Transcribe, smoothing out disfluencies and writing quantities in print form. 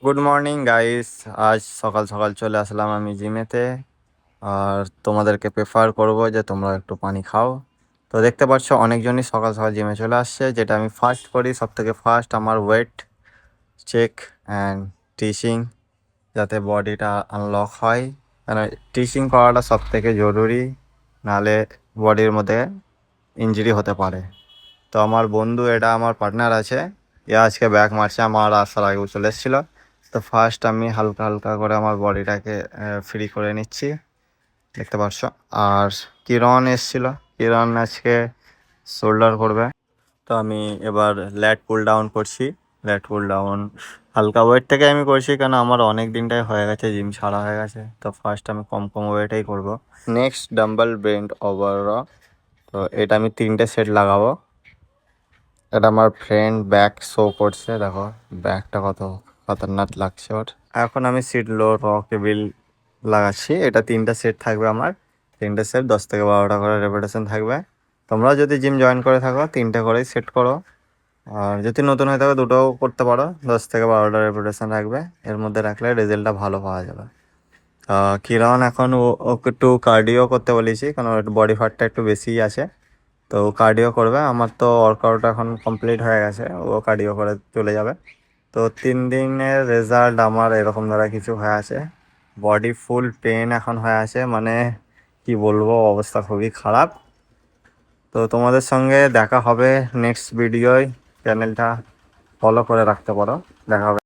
Good morning guys. আজ সকাল সকাল চলে আসলাম আমি জিমেতে। আর তোমাদেরকে প্রেফার করব যে তোমরা একটু পানি খাও। তো দেখতে পাচ্ছ অনেকজনই সকাল সকাল জিমে চলে আসছে, যেটা আমি ফার্স্ট করি। সব থেকে ফার্স্ট আমার ওয়েট চেক অ্যান্ড টিচিং, যাতে বডিটা আনলক হয়। কারণ টিচিং করাটা সব থেকে জরুরি, নাহলে বডির মধ্যে ইনজুরি হতে পারে। তো আমার বন্ধু, এটা আমার পার্টনার আছে, এ আজকে ব্যাক মারছে, আমার আসার আগেও চলে এসেছিলো। তো ফার্স্ট আমি হালকা হালকা করে আমার বডিটাকে ফ্রি করে নিচ্ছি, দেখতে পাচ্ছ। আর কিরণ এসেছিলো, কিরণ আজকে শোল্ডার করবে। তো আমি এবার ল্যাট পুল ডাউন করছি। ল্যাট পুল ডাউন হালকা ওয়েট থেকে আমি করছি, কেন আমার অনেক দিনটাই হয়ে গেছে জিম ছাড়া হয়ে গেছে। তো ফার্স্ট আমি কম কম ওয়েটেই করব। Next dumbbell bend over. তো এটা আমি 3টে সেট লাগাবো। এটা আমার ফ্রেন্ড ব্যাক শো করছে, দেখো ব্যাকটা কত খতরনাক লাগছে ওর। এখন আমি সিট লো র কেবিল লাগাচ্ছি। এটা 3টে সেট থাকবে আমার, 3টে সেট 10 থেকে 12টা করে রেপিটেশন থাকবে। তোমরা যদি জিম জয়েন করে থাকো 3টে করেই সেট করো, আর যদি নতুন হয়ে থাকো দুটোও করতে পারো। 10 থেকে 12টা রেপিটেশন রাখবে, এর মধ্যে রাখলে রেজাল্টটা ভালো পাওয়া যাবে। কিরণ এখন ওকে একটু কার্ডিও করতে বলেছি, কারণ ওর বডি ফাটটা একটু বেশিই আছে। তো কার্ডিও করবে। আমার তো ওয়ার্কআউট এখন কমপ্লিট হয়ে গেছে, ও কার্ডিও করে চলে যাবে। তো 3 দিনের রেজাল্ট আমার এরকম ধরা কিছু হয়ে আছে। বডি ফুল পেন এখন হয়ে আছে, মানে কি বলবো, অবস্থা খুবই খারাপ। তো তোমাদের সঙ্গে দেখা হবে নেক্সট ভিডিওয়। চ্যানেলটা ফলো করে রাখতে পারো, দেখা হবে।